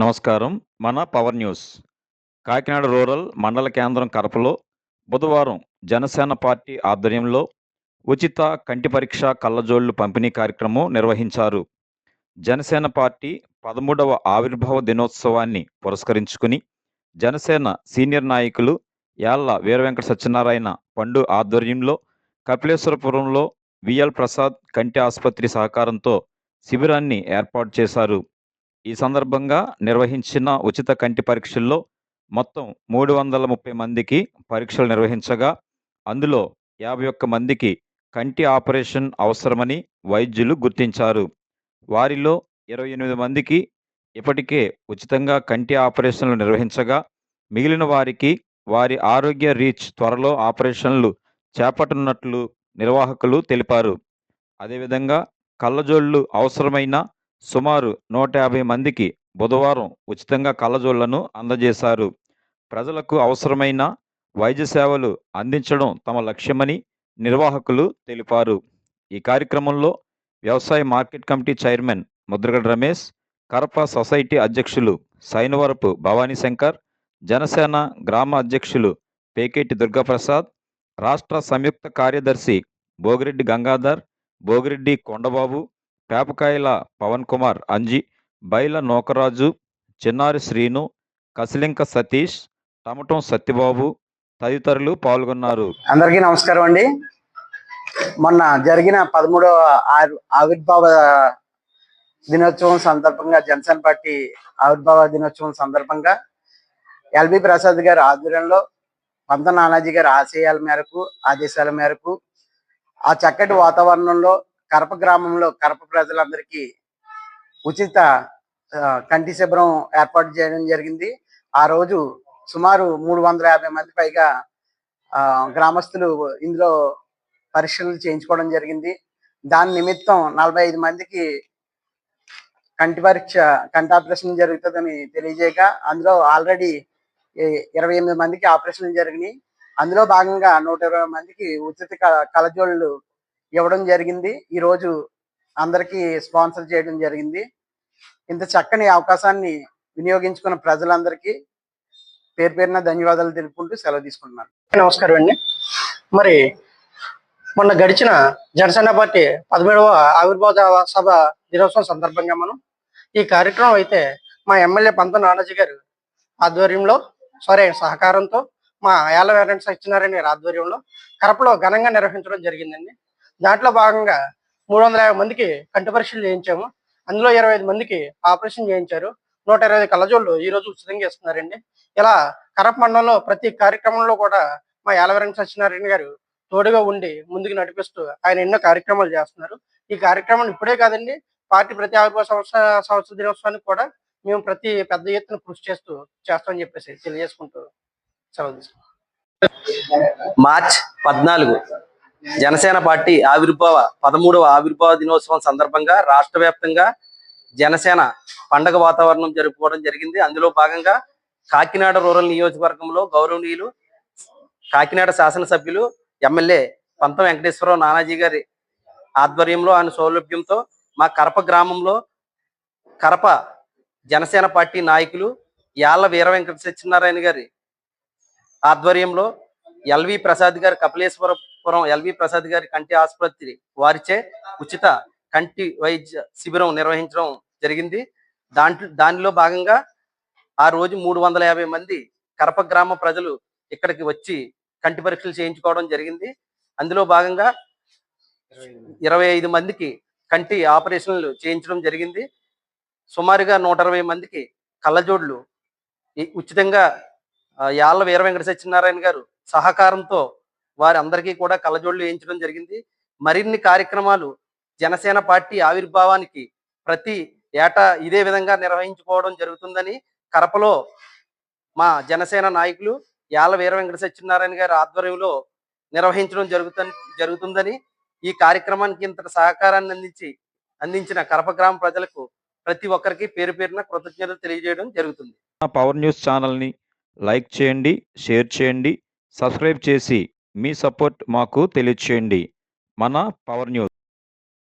నమస్కారం. మన power news. Kakinada rural మండల కేంద్రం కరపలో బుధవారం జనసేన పార్టీ ఆధ్వర్యంలో ఉచిత కంటి పరీక్ష కళ్లజోళ్లు పంపిణీ కార్యక్రమం నిర్వహించారు. జనసేన పార్టీ 13వ ఆవిర్భావ దినోత్సవాన్ని పురస్కరించుకుని జనసేన సీనియర్ నాయకులు యాళ్ల వీరవెంకట సత్యనారాయణ పండు ఆధ్వర్యంలో కపిలేశ్వరపురంలో విఎల్ ప్రసాద్ కంటి ఆసుపత్రి సహకారంతో శిబిరాన్ని ఏర్పాటు చేశారు. ఈ సందర్భంగా నిర్వహించిన ఉచిత కంటి పరీక్షల్లో మొత్తం 330 మందికి పరీక్షలు నిర్వహించగా, అందులో 51 మందికి కంటి ఆపరేషన్ అవసరమని వైద్యులు గుర్తించారు. వారిలో 28 మందికి ఇప్పటికే ఉచితంగా కంటి ఆపరేషన్లు నిర్వహించగా, మిగిలిన వారికి వారి ఆరోగ్య రీచ్ త్వరలో ఆపరేషన్లు చేపట్టనున్నట్లు నిర్వాహకులు తెలిపారు. అదేవిధంగా కళ్లజోళ్లు అవసరమైన సుమారు 150 మందికి బుధవారం ఉచితంగా కళ్లజోళ్లను అందజేశారు. ప్రజలకు అవసరమైన వైద్య సేవలు అందించడం తమ లక్ష్యమని నిర్వాహకులు తెలిపారు. ఈ కార్యక్రమంలో వ్యవసాయ market committee chairman Mudragada Ramesh, Karapa society అధ్యక్షులు సైనవరపు భవానీశంకర్, జనసేన గ్రామ అధ్యక్షులు పేకేటి దుర్గాప్రసాద్, రాష్ట్ర సంయుక్త కార్యదర్శి భోగిరెడ్డి గంగాధర్, భోగిరెడ్డి కొండబాబు, పేపకాయల పవన్ కుమార్ అంజి, బైల నోకరాజు, చిన్నారి శ్రీను, కసిలింక సతీష్, టమటం సత్యబాబు తదితరులు పాల్గొన్నారు. అందరికీ నమస్కారం అండి. మొన్న జరిగిన 13వ ఆవిర్భావ దినోత్సవం సందర్భంగా, జనసేన పార్టీ ఆవిర్భావ దినోత్సవం సందర్భంగా ఎల్బి ప్రసాద్ గారి ఆధ్వర్యంలో పంత నానాజీ గారి ఆదేశాల మేరకు ఆ చక్కటి వాతావరణంలో కరప గ్రామంలో కరప ప్రజలందరికీ ఉచిత కంటి శిబిరం ఏర్పాటు చేయడం జరిగింది. ఆ రోజు సుమారు 350 మంది పైగా గ్రామస్తులు ఇందులో పరీక్షలు చేయించుకోవడం జరిగింది. దాని నిమిత్తం 45 మందికి కంటి ఆపరేషన్ జరుగుతుందని తెలియజేయగా, అందులో ఆల్రెడీ 28 మందికి ఆపరేషన్లు జరిగినాయి. అందులో భాగంగా 120 మందికి ఉచిత కళ్ళజోళ్ళు ఇవ్వడం జరిగింది. ఈరోజు అందరికీ స్పాన్సర్ చేయడం జరిగింది. ఇంత చక్కని అవకాశాన్ని వినియోగించుకున్న ప్రజలందరికీ పేరు పేరున ధన్యవాదాలు తెలుపుకుంటూ సెలవు తీసుకుంటున్నాను. నమస్కారం అండి. మరి మొన్న గడిచిన జనసేన పార్టీ 17వ ఆవిర్భావ సభ దినోత్సవం సందర్భంగా మనం ఈ కార్యక్రమం అయితే మా ఎమ్మెల్యే పంత నానాజీ గారు ఆధ్వర్యంలో సహకారంతో మా యాళ్ల వీరవెంకట సత్యనారాయణ గారి ఆధ్వర్యంలో కరపలో ఘనంగా నిర్వహించడం జరిగిందండి. దాంట్లో భాగంగా 350 మందికి కంటి పరీక్షలు చేయించాము. అందులో 25 మందికి ఆపరేషన్ చేయించారు. 120 కళ్ళజోళ్ళు ఈ రోజు ఉచితంగా ఇస్తున్నారండి. ఇలా కరప మండలంలో ప్రతి కార్యక్రమంలో కూడా మా యాళ్ల వీరవెంకట సత్యనారాయణ గారు తోడుగా ఉండి ముందుకు నడిపిస్తూ ఆయన ఎన్నో కార్యక్రమాలు చేస్తున్నారు. ఈ కార్యక్రమం ఇప్పుడే కాదండి, పార్టీ ప్రతి ఆవిర్భావ సంవత్సర దినోత్సవానికి కూడా మేము ప్రతి పెద్ద ఎత్తున కృషి చేస్తామని చెప్పేసి తెలియజేసుకుంటూ సెలవు తీసుకుంటాం. మార్చ్ 14 జనసేన పార్టీ 13వ ఆవిర్భావ దినోత్సవం సందర్భంగా రాష్ట్ర వ్యాప్తంగా జనసేన పండగ వాతావరణం జరుపుకోవడం జరిగింది. అందులో భాగంగా కాకినాడ రూరల్ నియోజకవర్గంలో గౌరవనీయులు కాకినాడ శాసనసభ్యులు ఎమ్మెల్యే పంత వెంకటేశ్వరరావు నానాజీ గారి ఆధ్వర్యంలో ఆయన సౌలభ్యంతో మా కరప గ్రామంలో కరప జనసేన పార్టీ నాయకులు యాళ్ల వీరవెంకట సత్యనారాయణ గారి ఆధ్వర్యంలో ఎల్వి ప్రసాద్ గారి కపిలేశ్వరపురం ఎల్వి ప్రసాద్ గారి కంటి ఆసుపత్రి వారిచే ఉచిత కంటి వైద్య శిబిరం నిర్వహించడం జరిగింది. దానిలో భాగంగా ఆ రోజు 350 మంది కరప గ్రామ ప్రజలు ఇక్కడికి వచ్చి కంటి పరీక్షలు చేయించుకోవడం జరిగింది. అందులో భాగంగా 25 మందికి కంటి ఆపరేషన్లు చేయించడం జరిగింది. సుమారుగా 120 మందికి కళ్ళజోడ్లు ఉచితంగా యాళ్ల వీరవెంకట సత్యనారాయణ గారు సహకారంతో వారందరికీ కూడా కళ్ళజోళ్లు వేయించడం జరిగింది. మరిన్ని కార్యక్రమాలు జనసేన పార్టీ ఆవిర్భావానికి ప్రతి ఏటా ఇదే విధంగా నిర్వహించుకోవడం జరుగుతుందని కరపలో మా జనసేన నాయకులు యాళ్ల వీరవెంకట సత్యనారాయణ గారి ఆధ్వర్యంలో నిర్వహించడం జరుగుతుందని ఈ కార్యక్రమానికి ఇంత సహకారాన్ని అందించిన కరప గ్రామ ప్రజలకు ప్రతి ఒక్కరికి పేరు పేరున కృతజ్ఞతలు తెలియజేయడం జరుగుతుంది. పవర్ న్యూస్ ఛానల్ని లైక్ చేయండి, షేర్ చేయండి, సబ్స్క్రైబ్ చేసి మీ సపోర్ట్ మాకు తెలియచేయండి. మన పవర్ న్యూస్.